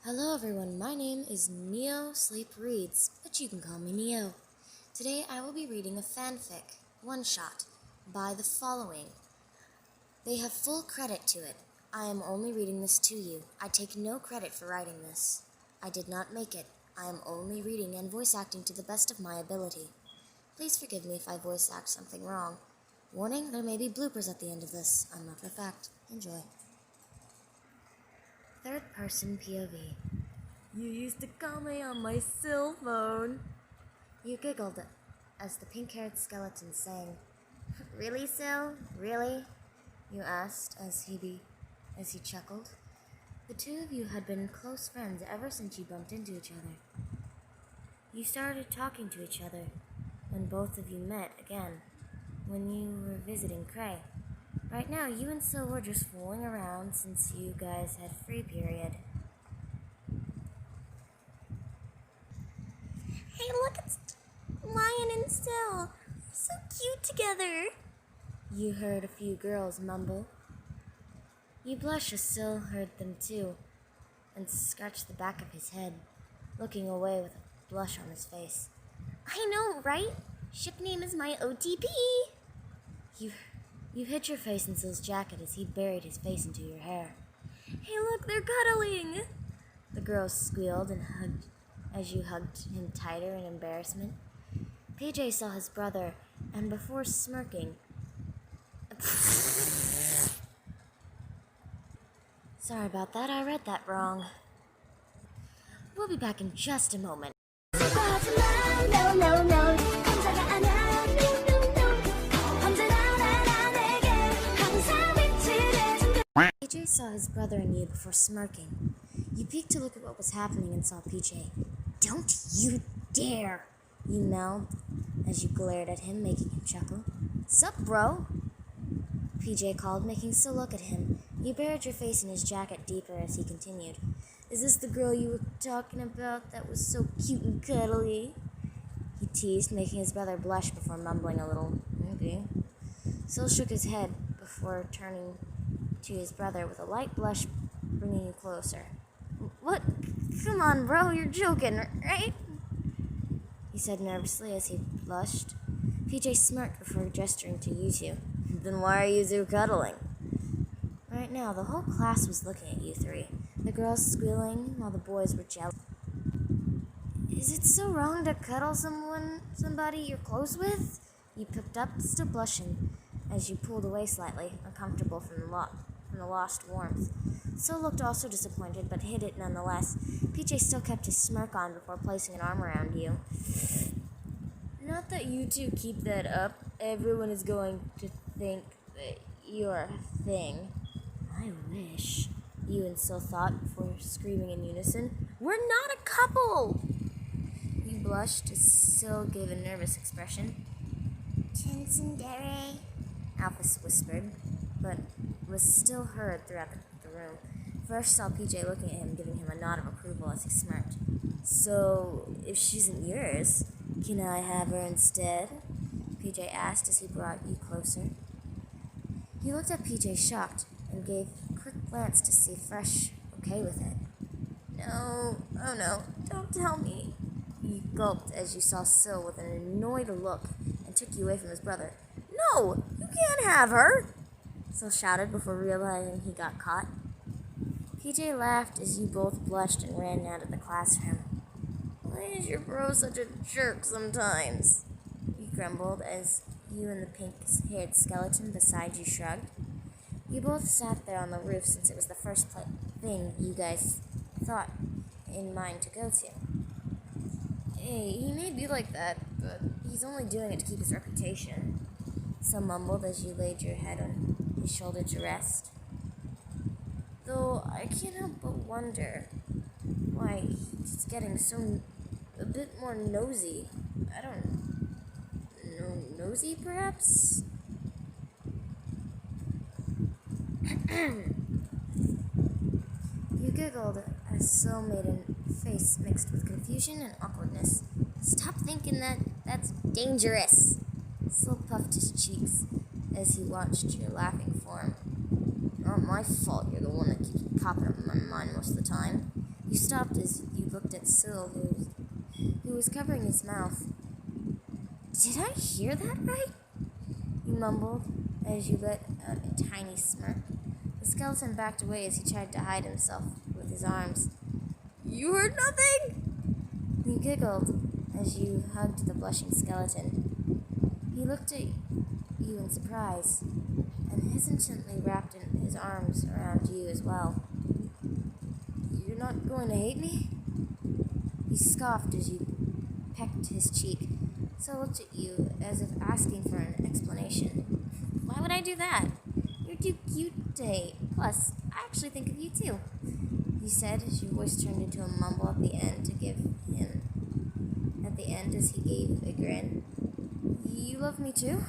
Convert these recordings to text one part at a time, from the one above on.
Hello everyone, my name is Neo Sleep Reads, but you can call me Neo. Today I will be reading a fanfic, one-shot, by The Following. They have full credit to it. I am only reading this to you. I take no credit for writing this. I did not make it. I am only reading and voice acting to the best of my ability. Please forgive me if I voice act something wrong. Warning, there may be bloopers at the end of this. I'm not for fact. Enjoy. Third person POV. You used to call me on my cell phone. You giggled as the pink-haired skeleton sang. Really, Sil? Really? You asked as he chuckled. The two of you had been close friends ever since you bumped into each other. You started talking to each other when both of you met again, when you were visiting Cray. Right now, you and Sil were just fooling around since you guys had free period. Hey, look, it's Lion and Sil. So cute together. You heard a few girls mumble. You blushed as Sil heard them too, and scratched the back of his head, looking away with a blush on his face. I know, right? Ship name is my OTP. You hid your face in Sil's jacket as he buried his face into your hair. Hey, look, they're cuddling! The girls squealed and hugged as you hugged him tighter in embarrassment. PJ saw his brother, and before smirking... Sorry about that, I read that wrong. We'll be back in just a moment. PJ saw his brother and you before smirking. You peeked to look at what was happening and saw PJ. Don't you dare, you mouthed as you glared at him, making him chuckle. Sup, bro? PJ called, making Sil look at him. You buried your face in his jacket deeper as he continued. Is this the girl you were talking about that was so cute and cuddly? He teased, making his brother blush before mumbling a little, maybe. Sil shook his head before turning to his brother with a light blush, bringing you closer. What? Come on, bro, you're joking, right? He said nervously as he blushed. PJ smirked before gesturing to you two. Then why are you two cuddling? Right now, the whole class was looking at you three, the girls squealing while the boys were jealous. Is it so wrong to cuddle somebody you're close with? You picked up, still blushing, as you pulled away slightly, uncomfortable from the lost warmth. Sil looked also disappointed, but hid it nonetheless. PJ still kept his smirk on before placing an arm around you. Not that you two keep that up. Everyone is going to think that you're a thing. I wish, you and Sil thought before screaming in unison. We're not a couple! You blushed as Sil gave a nervous expression. Tsundere, Alphys whispered, but was still heard throughout the room. First saw PJ looking at him, giving him a nod of approval as he smirked. So, if she isn't yours, can I have her instead? PJ asked as he brought you closer. You looked at PJ shocked and gave a quick glance to see Fresh okay with it. No, oh no, don't tell me. You gulped as you saw Sil with an annoyed look and took you away from his brother. No, you can't have her! Sil shouted before realizing he got caught. PJ laughed as you both blushed and ran out of the classroom. Why is your bro such a jerk sometimes? You grumbled as you and the pink-haired skeleton beside you shrugged. You both sat there on the roof since it was the first thing you guys thought in mind to go to. Hey, he may be like that, but he's only doing it to keep his reputation. Sil mumbled as you laid your head on his shoulder to rest. Though I can't help but wonder why he's getting so a bit more nosy. I don't know, nosy perhaps? You giggled as Sil made a face mixed with confusion and awkwardness. Stop thinking that's dangerous. Sil puffed his cheeks as he watched your laughing form. Not my fault you're the one that keeps popping up in my mind most of the time. You stopped as you looked at Syl, who was covering his mouth. Did I hear that right? You mumbled as you let out a tiny smirk. The skeleton backed away as he tried to hide himself with his arms. You heard nothing? You giggled as you hugged the blushing skeleton. He looked at you in surprise and hesitantly wrapped his arms around you as well. You're not going to hate me? He scoffed as you pecked his cheek. So looked at you as if asking for an explanation. Why would I do that? You're too cute to hate. Plus, I actually think of you too, you said as your voice turned into a mumble at the end as he gave a grin. You love me too?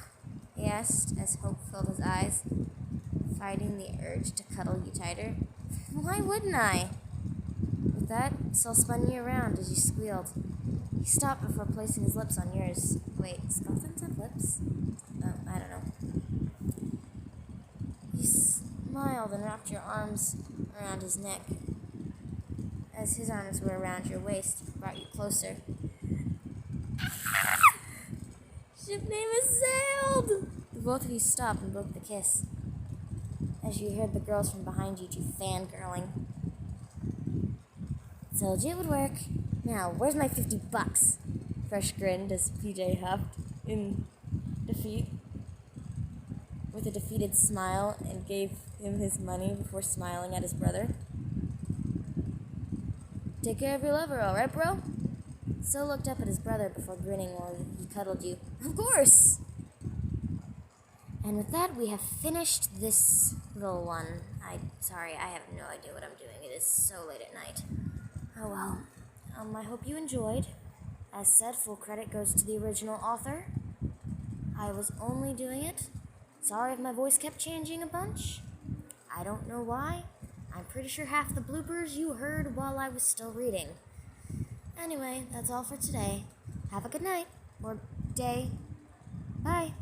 He asked as hope filled his eyes, fighting the urge to cuddle you tighter. Why wouldn't I? With that, Syl spun you around as you squealed. He stopped before placing his lips on yours. Wait, skeletons have lips? Oh, I don't know. You smiled and wrapped your arms around his neck as his arms were around your waist, brought you closer. Ship name is sailed! The both of you stopped and broke the kiss as you heard the girls from behind you two fangirling. Told you it would work. Now, where's my $50? Fresh grinned as PJ huffed in defeat with a defeated smile and gave him his money before smiling at his brother. Take care of your lover, alright, bro? Syl looked up at his brother before grinning while he cuddled you. Of course! And with that, we have finished this little one. Sorry, I have no idea what I'm doing. It is so late at night. Oh well. I hope you enjoyed. As said, full credit goes to the original author. I was only doing it. Sorry if my voice kept changing a bunch. I don't know why. I'm pretty sure half the bloopers you heard while I was still reading. Anyway, that's all for today. Have a good night. Or day. Bye.